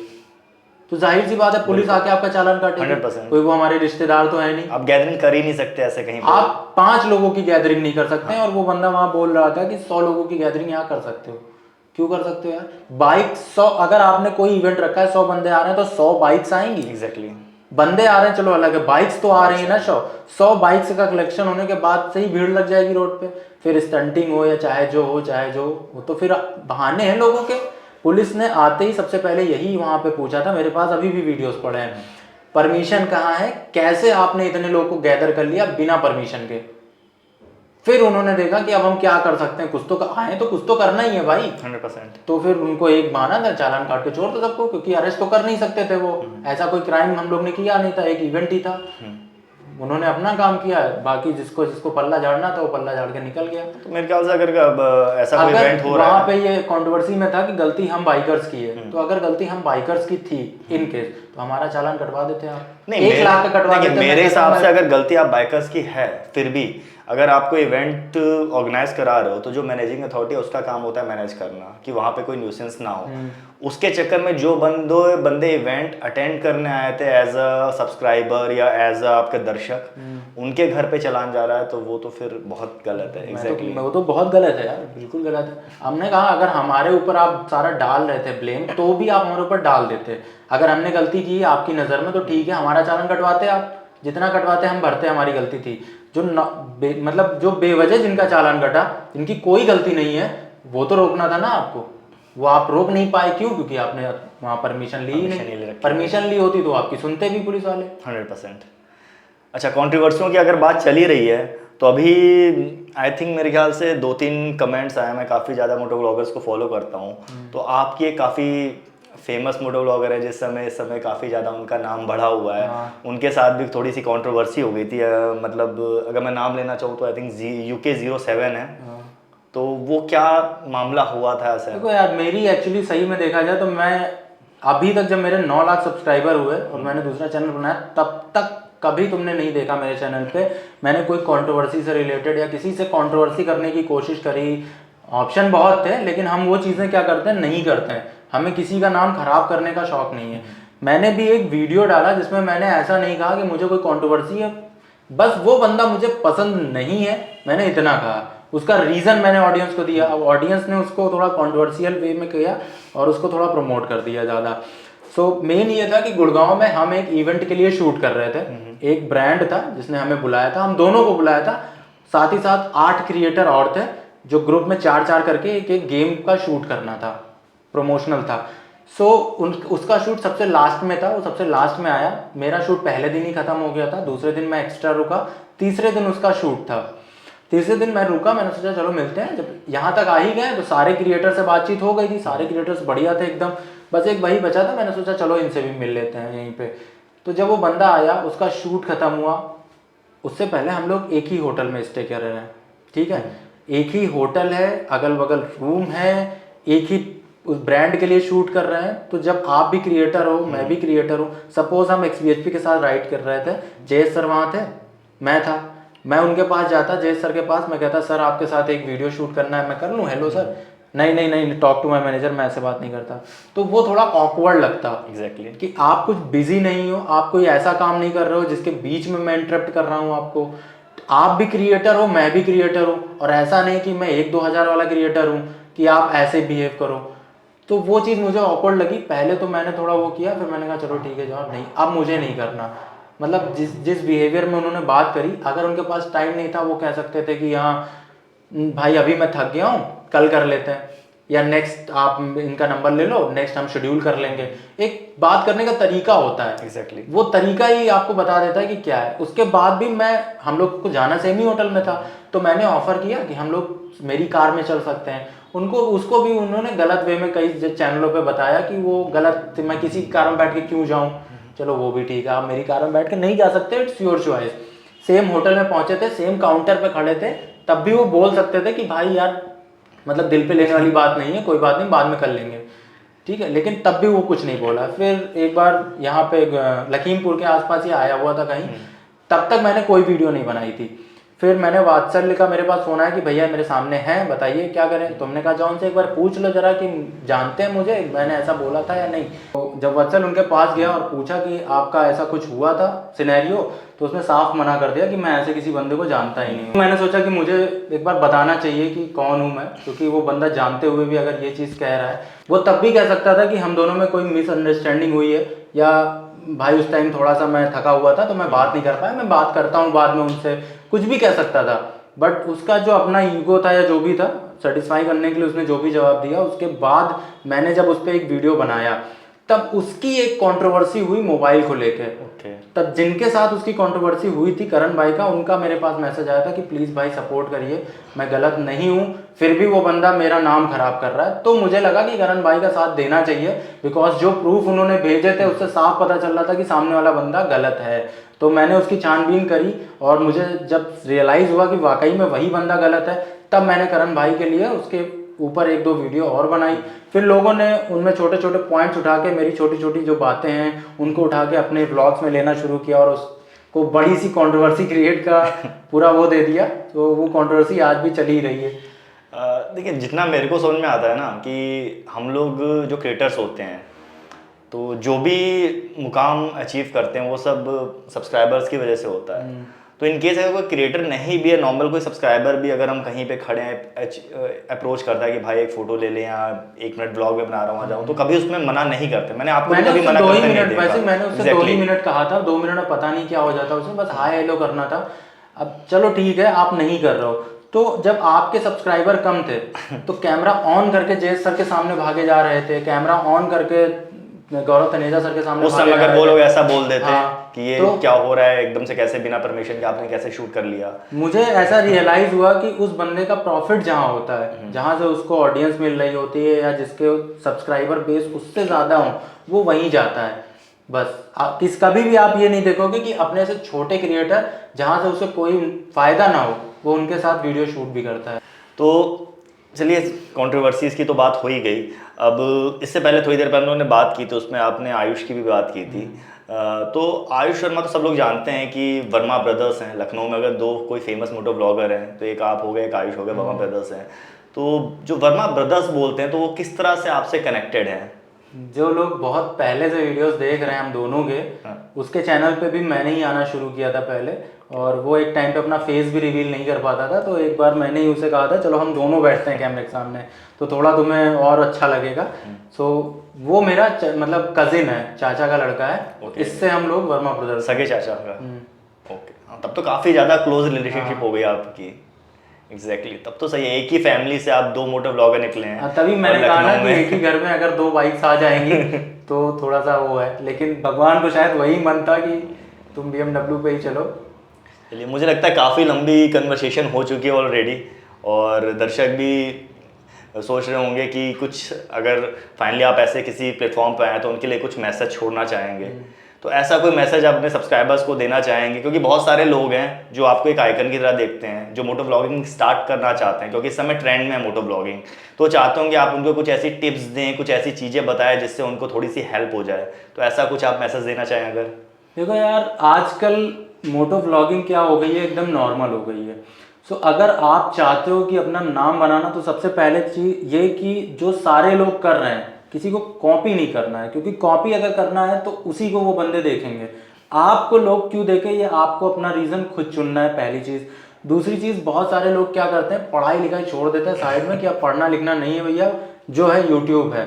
तो जाहिर सी बात है पुलिस आके आपका चालान काटेगी। 100%। कोई वो हमारे रिश्तेदार तो है नहीं, आप गैदरिंग कर ही नहीं सकते ऐसे कहीं पे। आप 5 लोगों की गैदरिंग नहीं कर सकते हैं। और वो बंदा वहां बोल रहा था कि 100 लोगों की गैदरिंग यहाँ कर सकते हो। क्यों कर सकते हो यार? बाइक 100, अगर आपने कोई इवेंट रखा है 100 बंदे आ रहे हैं तो 100 बाइक्स आएंगी। एग्जैक्टली। बंदे आ रहे हैं चलो अलग है, बाइक्स तो आ रही है ना। 100 बाइक्स का कलेक्शन होने के बाद से ही भीड़ लग जाएगी रोड पे, फिर स्टंटिंग हो या चाहे जो हो, तो फिर बहाने हैं लोगों के। पुलिस ने आते ही सबसे पहले यही वहां पे पूछा था, मेरे पास अभी भी वीडियोस पड़े हैं, परमिशन कहाँ है, कैसे आपने इतने लोगों को गैदर कर लिया बिना परमिशन के। फिर उन्होंने देखा कि अब हम क्या कर सकते हैं, कुछ तो आए तो कुछ तो करना ही है भाई। 100%। तो फिर उनको एक बहाना था, चालान काट के छोड़ दो सबको, क्योंकि अरेस्ट तो कर नहीं सकते थे वो, ऐसा कोई क्राइम हम लोग ने किया नहीं था, एक इवेंट ही था। उन्होंने अपना काम किया है, बाकी जिसको पल्ला झाड़ना था वो पल्ला झाड़ के निकल गया। तो मेरे ख्याल से अगर ऐसा कोई इवेंट हो रहा है, वहाँ पे ये कंट्रोवर्सी में था कि गलती हम बाइकर्स की है, तो अगर गलती हम बाइकर्स की थी इन केस, तो हमारा चालान कटवा देते आप। नहीं, 1 लाख का कटवा देते। मेरे हिसाब से अगर गलती आप बाइकर्स की है, फिर भी अगर आपको इवेंट ऑर्गेनाइज करा रहे हो तो जो मैनेजिंग अथॉरिटी है उसका काम होता है मैनेज करना, कि वहाँ पे कोई न्यूसेंस ना हो। उसके चक्कर में जो बंदे इवेंट अटेंड करने आए थे एज अ सब्सक्राइबर या एज अ आपके दर्शक, उनके घर पे चलान जा रहा है, तो वो तो फिर बहुत गलत है। एग्जैक्टली, वो तो बहुत गलत है यार, बिल्कुल गलत है। हमने कहा अगर हमारे ऊपर आप सारा डाल रहे थे ब्लेम, तो भी आप हमारे ऊपर डाल देते। अगर हमने गलती की आपकी नज़र में तो ठीक है, हमारा चालान कटवाते आप, जितना कटवाते हम भरते, हमारी गलती थी। मतलब जो बेवजह जिनका चालान कटा, जिनकी कोई गलती नहीं है, वो तो रोकना था ना आपको। वो आप रोक नहीं पाए, क्यों? क्योंकि आपने वहाँ परमिशन ली ही Permission नहीं ले नहीं। रखी। परमिशन ली होती तो आपकी सुनते भी पुलिस वाले। 100%। अच्छा, कंट्रोवर्सियों की अगर बात चली रही है तो अभी आई थिंक मेरे ख्याल से 2-3 कमेंट्स आए। मैं काफ़ी ज़्यादा मोटो ब्लॉगर्स को फॉलो करता हूँ, तो आपकी एक काफ़ी फेमस मोटो ब्लॉगर है इस समय काफ़ी ज़्यादा उनका नाम बढ़ा हुआ है। हाँ। उनके साथ भी थोड़ी सी कंट्रोवर्सी हो गई थी। मतलब अगर मैं नाम लेना चाहूँ तो आई थिंक UK07 है। हाँ। तो वो क्या मामला हुआ था ऐसा? देखो यार, मेरी एक्चुअली सही में देखा जाए तो मैं अभी तक, जब मेरे 9 लाख सब्सक्राइबर हुए और मैंने दूसरा चैनल बनाया, तब तक कभी तुमने नहीं देखा मेरे चैनल पे मैंने कोई कंट्रोवर्सी से रिलेटेड या किसी से कंट्रोवर्सी करने की कोशिश करी। ऑप्शन बहुत थे, लेकिन हम वो चीज़ें क्या करते हैं, नहीं करते हैं। हमें किसी का नाम खराब करने का शौक नहीं है। मैंने भी एक वीडियो डाला जिसमें मैंने ऐसा नहीं कहा कि मुझे कोई कंट्रोवर्सी है, बस वो बंदा मुझे पसंद नहीं है, मैंने इतना कहा। उसका रीज़न मैंने ऑडियंस को दिया। अब ऑडियंस ने उसको थोड़ा कंट्रोवर्शियल वे में किया और उसको थोड़ा प्रमोट कर दिया ज़्यादा। सो मेन ये था कि गुड़गांव में हम एक इवेंट के लिए शूट कर रहे थे। एक ब्रांड था जिसने हमें बुलाया था, हम दोनों को बुलाया था, साथ ही साथ 8 क्रिएटर और थे जो ग्रुप में 4-4 करके एक गेम का शूट करना था, प्रमोशनल था। सो उसका शूट सबसे लास्ट में था, वो सबसे लास्ट में आया। मेरा शूट पहले दिन ही खत्म हो गया था, दूसरे दिन मैं एक्स्ट्रा रुका, तीसरे दिन उसका शूट था। तीसरे दिन मैं रुका, मैंने सोचा चलो मिलते हैं। जब यहाँ तक आ ही गए तो सारे क्रिएटर से बातचीत हो गई थी, सारे क्रिएटर्स बढ़िया थे एकदम, बस एक वही बचा था। मैंने सोचा चलो इनसे भी मिल लेते हैं यहीं पे। तो जब वो बंदा आया, उसका शूट खत्म हुआ, उससे पहले हम लोग एक ही होटल में स्टे कर रहे हैं, ठीक है? एक ही होटल है, अगल बगल रूम है, एक ही उस ब्रांड के लिए शूट कर रहे हैं। तो जब आप भी क्रिएटर हो, मैं भी क्रिएटर हूँ, सपोज हम XBHP के साथ राइड कर रहे थे, जयेश सर वहाँ थे, मैं था, मैं उनके पास जाता, जयेश सर के पास, मैं कहता सर आपके साथ एक वीडियो शूट करना है, मैं कर लूँ? हेलो सर, नहीं नहीं नहीं, टॉक टू माई मैनेजर, मैं ऐसे बात नहीं करता। तो वो थोड़ा ऑकवर्ड लगता एग्जैक्टली कि आप कुछ बिजी नहीं हो, आप कोई ऐसा काम नहीं कर रहे हो जिसके बीच में मैं इंटरप्ट कर रहा हूँ आपको। आप भी क्रिएटर हो, मैं भी क्रिएटर हूँ, और ऐसा नहीं कि मैं 1-2 हज़ार वाला क्रिएटर हूँ कि आप ऐसे बिहेव करो। तो वो चीज़ मुझे ऑकवर्ड लगी। पहले तो मैंने थोड़ा वो किया, फिर मैंने कहा चलो ठीक है जवाब नहीं, अब मुझे नहीं करना। मतलब जिस बिहेवियर में उन्होंने बात करी, अगर उनके पास टाइम नहीं था वो कह सकते थे कि हाँ भाई अभी मैं थक गया हूँ, कल कर लेते हैं, या नेक्स्ट आप इनका नंबर ले लो, नेक्स्ट हम शेड्यूल कर लेंगे। एक बात करने का तरीका होता है, एग्जैक्टली वो तरीका ही आपको बता देता है कि क्या है। उसके बाद भी हम लोग को जाना सेम ही होटल में था, तो मैंने ऑफर किया कि हम लोग मेरी कार में चल सकते हैं। उसको भी उन्होंने गलत वे में कई चैनलों पे बताया कि वो गलत, मैं किसी कार में बैठ के क्यों जाऊं। चलो वो भी ठीक है, आप मेरी कार में बैठ के नहीं जा सकते, it's your choice. Same hotel में पहुंचे थे, सेम काउंटर पे खड़े थे, तब भी वो बोल सकते थे कि भाई यार मतलब दिल पे लेने वाली बात नहीं है, कोई बात नहीं, बाद में कर लेंगे, ठीक है। लेकिन तब भी वो कुछ नहीं बोला। फिर एक बार यहाँ पे लखीमपुर के आसपास ही आया हुआ था कहीं, तब तक मैंने कोई वीडियो नहीं बनाई थी। फिर मैंने वात्सल्य का मेरे पास फोन आया कि भैया मेरे सामने हैं, बताइए क्या करें। तुमने कहा जाओ उनसे एक बार पूछ लो जरा कि जानते हैं मुझे, मैंने ऐसा बोला था या नहीं। तो जब वत्सल उनके पास गया और पूछा कि आपका ऐसा कुछ हुआ था सिनेरियो, तो उसने साफ मना कर दिया कि मैं ऐसे किसी बंदे को जानता ही नहीं हूँ। मैंने सोचा कि मुझे एक बार बताना चाहिए कि कौन हूँ मैं, क्योंकि वो बंदा जानते हुए भी अगर ये चीज़ कह रहा है, वो तब भी कह सकता था कि हम दोनों में कोई मिसअंडरस्टैंडिंग हुई है, या भाई उस टाइम थोड़ा सा मैं थका हुआ था तो मैं बात नहीं कर पाया, मैं बात करता हूँ बाद में उनसे, कुछ भी कह सकता था। बट उसका जो अपना ईगो था या जो भी था, सेटिस्फाई करने के लिए उसने जो भी जवाब दिया, उसके बाद मैंने जब उस पर एक वीडियो बनाया, तब उसकी एक कंट्रोवर्सी हुई मोबाइल को लेके। तब जिनके साथ उसकी कंट्रोवर्सी हुई थी, करण भाई का, उनका मेरे पास मैसेज आया था कि प्लीज़ भाई सपोर्ट करिए, मैं गलत नहीं हूँ, फिर भी वो बंदा मेरा नाम खराब कर रहा है। तो मुझे लगा कि करण भाई का साथ देना चाहिए, बिकॉज जो प्रूफ उन्होंने भेजे थे उससे साफ पता चल रहा था कि सामने वाला बंदा गलत है। तो मैंने उसकी छानबीन करी, और मुझे जब रियलाइज़ हुआ कि वाकई में वही बंदा गलत है, तब मैंने करण भाई के लिए उसके ऊपर 1-2 वीडियो और बनाई। फिर लोगों ने उनमें छोटे छोटे पॉइंट्स उठा के, मेरी छोटी छोटी जो बातें हैं उनको उठा के अपने ब्लॉग्स में लेना शुरू किया, और उसको बड़ी सी कंट्रोवर्सी क्रिएट का पूरा वो दे दिया। तो वो कंट्रोवर्सी आज भी चली ही रही है। देखिए, जितना मेरे को समझ में आता है ना कि हम लोग जो क्रिएटर्स होते हैं, तो जो भी मुकाम अचीव करते हैं वो सब सब्सक्राइबर्स की वजह से होता है। तो इन केस अगर कोई क्रिएटर नहीं भी है, नॉर्मल कोई सब्सक्राइबर भी अगर हम कहीं पे खड़े हैं, अप्रोच करता है कि भाई एक फोटो ले लें या 1 मिनट ब्लॉग में बना रहा हूँ आ जाऊँ, तो कभी उसमें मना नहीं करते। मैंने आपको कभी मना करते नहीं देखा। वैसे मैंने उससे 2 ही मिनट कहा था, 2 मिनट में पता नहीं क्या हो जाता उसे, बस हाय हेलो करना था। अब चलो ठीक है, आप नहीं कर रहे हो तो जब आपके सब्सक्राइबर कम थे तो कैमरा ऑन करके जेस सर के सामने भागे जा रहे थे, कैमरा ऑन करके गौरव तनेजा सर के सामने उस भागे समय जा अगर रहे वो थे। लोग ऐसा बोल देते हाँ, कि ये तो क्या हो रहा है एकदम से, कैसे बिना परमिशन के आपने कैसे शूट कर लिया। मुझे ऐसा रियलाइज हुआ कि उस बंदे का प्रॉफिट जहाँ होता है, जहाँ से उसको ऑडियंस मिल रही होती है या जिसके सब्सक्राइबर बेस उससे ज़्यादा हो, वो वहीं जाता है। बस आप कभी भी आप ये नहीं देखोगे कि अपने से छोटे क्रिएटर जहाँ से उसे कोई फायदा ना हो वो उनके साथ वीडियो शूट भी करता है। तो चलिए, कंट्रोवर्सीज की तो बात हो ही गई। अब इससे पहले थोड़ी देर पहले हम लोगों ने बात की, तो उसमें आपने आयुष की भी बात की थी। तो आयुष शर्मा तो सब लोग जानते हैं कि वर्मा ब्रदर्स हैं। लखनऊ में अगर दो कोई फेमस मोटो ब्लॉगर हैं तो एक आप हो गए, एक आयुष हो गए, वर्मा ब्रदर्स हैं। तो जो वर्मा ब्रदर्स बोलते हैं तो वो किस तरह से आपसे कनेक्टेड हैं? जो लोग बहुत पहले से वीडियोस देख रहे हैं हम दोनों के, उसके चैनल पे भी मैंने ही आना शुरू किया था पहले, और वो एक टाइम पे अपना फेस भी रिवील नहीं कर पाता था। तो एक बार मैंने ही उसे कहा था चलो हम दोनों बैठते हैं कैमरे के सामने तो थोड़ा तुम्हें और अच्छा लगेगा। सो वो मेरा मतलब कजिन है, चाचा का लड़का है। इससे हम लोग वर्मा ब्रदर्स, सगे चाचा का। ओके, तब तो काफ़ी ज़्यादा क्लोज रिलेशनशिप हो गई आपकी। एग्जैक्टली, तब तो सही है। एक ही फैमिली से आप दो मोटो ब्लॉगर निकले हैं। तभी मैंने कहा ना कि एक ही घर में अगर दो बाइक्स आ जाएंगी तो थोड़ा सा वो है, लेकिन भगवान को शायद वही मन था कि तुम BMW पे ही चलो। चलिए, मुझे लगता है काफ़ी लंबी कन्वर्सेशन हो चुकी है ऑलरेडी, और दर्शक भी सोच रहे होंगे कि कुछ अगर फाइनली आप ऐसे किसी प्लेटफॉर्म पर आए तो उनके लिए कुछ मैसेज छोड़ना चाहेंगे। तो ऐसा कोई मैसेज आप अपने सब्सक्राइबर्स को देना चाहेंगे? क्योंकि बहुत सारे लोग हैं जो आपको एक आइकन की तरह देखते हैं, जो मोटो ब्लॉगिंग स्टार्ट करना चाहते हैं, क्योंकि इस समय ट्रेंड में है मोटो ब्लॉगिंग। तो चाहते होंगे आप उनको कुछ ऐसी टिप्स दें, कुछ ऐसी चीज़ें बताएं जिससे उनको थोड़ी सी हेल्प हो जाए। तो ऐसा कुछ आप मैसेज देना चाहें अगर? देखो यार, आजकल मोटो व्लॉगिंग क्या हो गई है, एकदम नॉर्मल हो गई है। सो अगर आप चाहते हो कि अपना नाम बनाना, तो सबसे पहले चीज़ ये कि जो सारे लोग कर रहे हैं किसी को कॉपी नहीं करना है, क्योंकि कॉपी अगर करना है तो उसी को वो बंदे देखेंगे। आपको लोग क्यों देखें, ये आपको अपना रीज़न खुद चुनना है, पहली चीज़। दूसरी चीज़, बहुत सारे लोग क्या करते हैं, पढ़ाई लिखाई छोड़ देते हैं साइड में कि अब पढ़ना लिखना नहीं है भैया, जो है यूट्यूब है।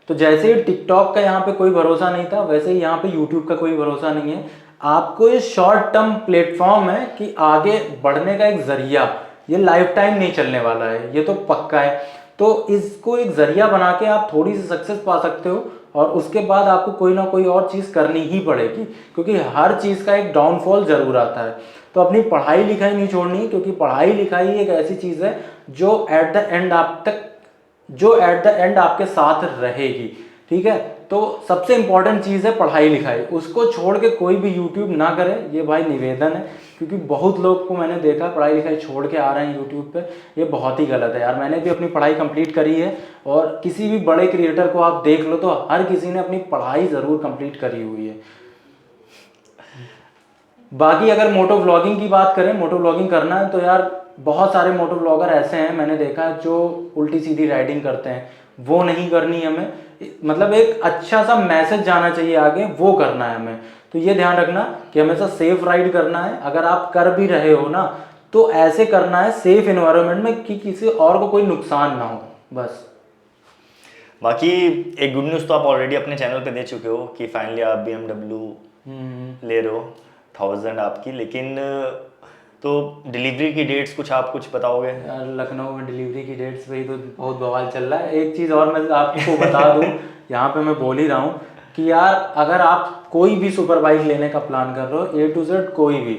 तो जैसे ही टिकटॉक का यहाँ पे कोई भरोसा नहीं था, वैसे ही यहाँ पे यूट्यूब का कोई भरोसा नहीं है। आपको ये शॉर्ट टर्म प्लेटफॉर्म है कि आगे बढ़ने का एक जरिया, ये लाइफ टाइम नहीं चलने वाला है, ये तो पक्का है। तो इसको एक जरिया बना के आप थोड़ी सी सक्सेस पा सकते हो, और उसके बाद आपको कोई ना कोई और चीज़ करनी ही पड़ेगी, क्योंकि हर चीज़ का एक डाउनफॉल ज़रूर आता है। तो अपनी पढ़ाई लिखाई नहीं छोड़नी, क्योंकि पढ़ाई लिखाई एक ऐसी चीज़ है जो एट द एंड आपके साथ रहेगी। ठीक है, तो सबसे इंपॉर्टेंट चीज़ है पढ़ाई लिखाई, उसको छोड़ के कोई भी यूट्यूब ना करे, ये भाई निवेदन है। क्योंकि बहुत लोग को मैंने देखा पढ़ाई लिखाई छोड़ के आ रहे हैं यूट्यूब पे, ये बहुत ही गलत है यार। मैंने भी अपनी पढ़ाई कंप्लीट करी है, और किसी भी बड़े क्रिएटर को आप देख लो तो हर किसी ने अपनी पढ़ाई ज़रूर कंप्लीट करी हुई है। बाकी अगर मोटो व्लॉगिंग की बात करें, मोटो व्लॉगिंग करना है तो यार बहुत सारे मोटो ब्लॉगर ऐसे हैं मैंने देखा जो उल्टी सीधी राइडिंग करते हैं, वो नहीं करनी हमें। मतलब एक अच्छा सा मैसेज जाना चाहिए आगे, वो करना है हमें। तो ये ध्यान रखना कि हमेशा सेफ राइड करना है। अगर आप कर भी रहे हो ना, तो ऐसे करना है सेफ एनवायरनमेंट में कि किसी और को कोई नुकसान ना हो, बस। बाकी एक गुड न्यूज़ तो आप ऑलरेडी अपने चैनल पे दे चुके हो कि फाइनली आप BMW ले रहे हो 1000 आपकी। लेकिन तो डिलीवरी की डेट्स कुछ बताओगे? यार लखनऊ में डिलीवरी की डेट्स पे ही तो बहुत बवाल चल रहा है। एक चीज़ और मैं आपको बता दूं, यहाँ पे मैं बोल ही रहा हूँ कि यार अगर आप कोई भी सुपर बाइक लेने का प्लान कर रहे हो, A to Z कोई भी,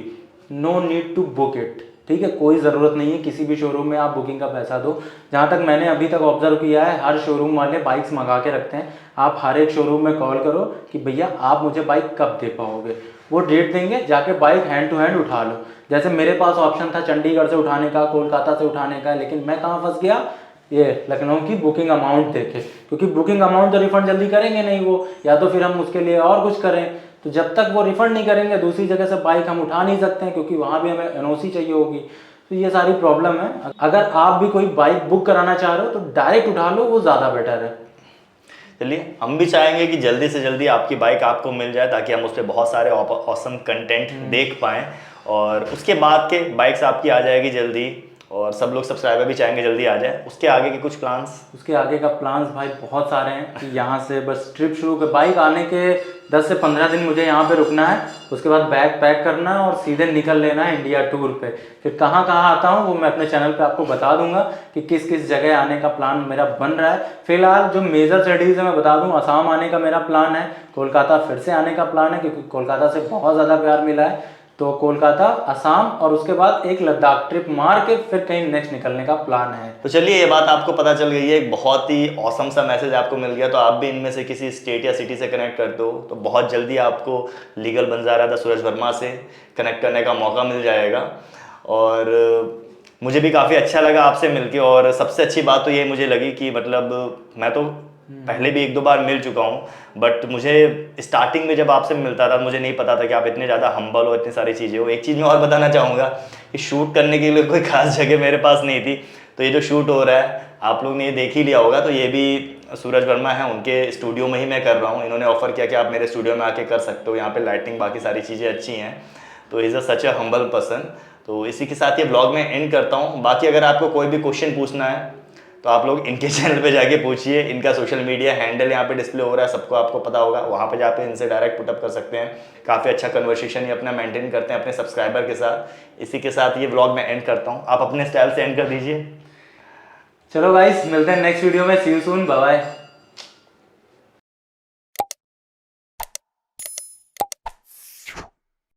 no need to book it. ठीक है, कोई ज़रूरत नहीं है किसी भी शोरूम में आप बुकिंग का पैसा दो। जहाँ तक मैंने अभी तक ऑब्जर्व किया है, हर शोरूम वाले बाइक्स मंगा के रखते हैं। आप हर एक शोरूम में कॉल करो कि भैया आप मुझे बाइक कब दे पाओगे, वो डेट देंगे, जाके बाइक हैंड टू हैंड उठा लो। जैसे मेरे पास ऑप्शन था चंडीगढ़ से उठाने का, कोलकाता से उठाने का, लेकिन मैं कहाँ फंस गया, ये लखनऊ की बुकिंग अमाउंट देखे। क्योंकि बुकिंग अमाउंट तो रिफंड जल्दी करेंगे नहीं वो, या तो फिर हम उसके लिए और कुछ करें। तो जब तक वो रिफंड नहीं करेंगे दूसरी जगह से बाइक हम उठा नहीं सकते हैं, क्योंकि वहाँ भी हमें NOC चाहिए होगी। तो ये सारी प्रॉब्लम है। अगर आप भी कोई बाइक बुक कराना चाह रहे हो तो डायरेक्ट उठा लो, वो ज़्यादा बेटर है। चलिए, हम भी चाहेंगे कि जल्दी से जल्दी आपकी बाइक आपको मिल जाए, ताकि हम उस पर बहुत सारे ऑसम कंटेंट देख पाएँ। और उसके बाद के बाइक्स आपकी आ जाएगी जल्दी, और सब लोग सब्सक्राइबर भी चाहेंगे जल्दी आ जाए। उसके आगे के कुछ प्लान्स? उसके आगे का प्लान्स भाई बहुत सारे हैं कि यहाँ से बस ट्रिप शुरू कर, बाइक आने के 10 से 15 दिन मुझे यहाँ पे रुकना है, उसके बाद बैग पैक करना है और सीधे निकल लेना है इंडिया टूर पे। फिर कहाँ कहाँ आता हूँ वो मैं अपने चैनल पे आपको बता दूंगा कि किस किस जगह आने का प्लान मेरा बन रहा है। फिलहाल जो मेजर सिटीज़ है मैं बता दूँ, असम आने का मेरा प्लान है, कोलकाता फिर से आने का प्लान है क्योंकि कोलकाता से बहुत ज़्यादा प्यार मिला है। तो कोलकाता, असम और उसके बाद एक लद्दाख ट्रिप मार के फिर कहीं नेक्स्ट निकलने का प्लान है। तो चलिए ये बात आपको पता चल गई है, एक बहुत ही औसम सा मैसेज आपको मिल गया। तो आप भी इनमें से किसी स्टेट या सिटी से कनेक्ट करते हो तो बहुत जल्दी आपको लीगल बंजारा द सूरज वर्मा से कनेक्ट करने का मौका मिल जाएगा। और मुझे भी काफ़ी अच्छा लगा आपसे मिलके। और सबसे अच्छी बात तो ये मुझे लगी कि मतलब मैं तो पहले भी 1-2 बार मिल चुका हूँ, बट मुझे स्टार्टिंग में जब आपसे मिलता था मुझे नहीं पता था कि आप इतने ज़्यादा हम्बल हो, इतनी सारी चीज़ें हो। एक चीज़ मैं और बताना चाहूँगा कि शूट करने के लिए कोई खास जगह मेरे पास नहीं थी। तो ये जो शूट हो रहा है आप लोग ने ये देख ही लिया होगा, तो ये भी सूरज वर्मा है उनके स्टूडियो में ही मैं कर रहा हूँ। इन्होंने ऑफर किया कि आप मेरे स्टूडियो में आके कर सकते हो, यहाँ पे लाइटिंग बाकी सारी चीज़ें अच्छी हैं। तो is a such a humble person. तो इसी के साथ ये ब्लॉग में एंड करता हूँ। बाकी अगर आपको कोई भी क्वेश्चन पूछना है तो आप लोग इनके चैनल पे जाके पूछिए। इनका सोशल मीडिया हैंडल यहाँ पे डिस्प्ले हो रहा है, सबको आपको पता होगा, वहाँ पे जाके इनसे डायरेक्ट पुटअप कर सकते हैं। काफ़ी अच्छा कन्वर्सेशन ये अपना मेंटेन करते हैं अपने सब्सक्राइबर के साथ। इसी के साथ ये ब्लॉग मैं एंड करता हूँ, आप अपने स्टाइल से एंड कर दीजिए। चलो गाइस, मिलते हैं नेक्स्ट वीडियो में। सी यू सून, बाय बाय।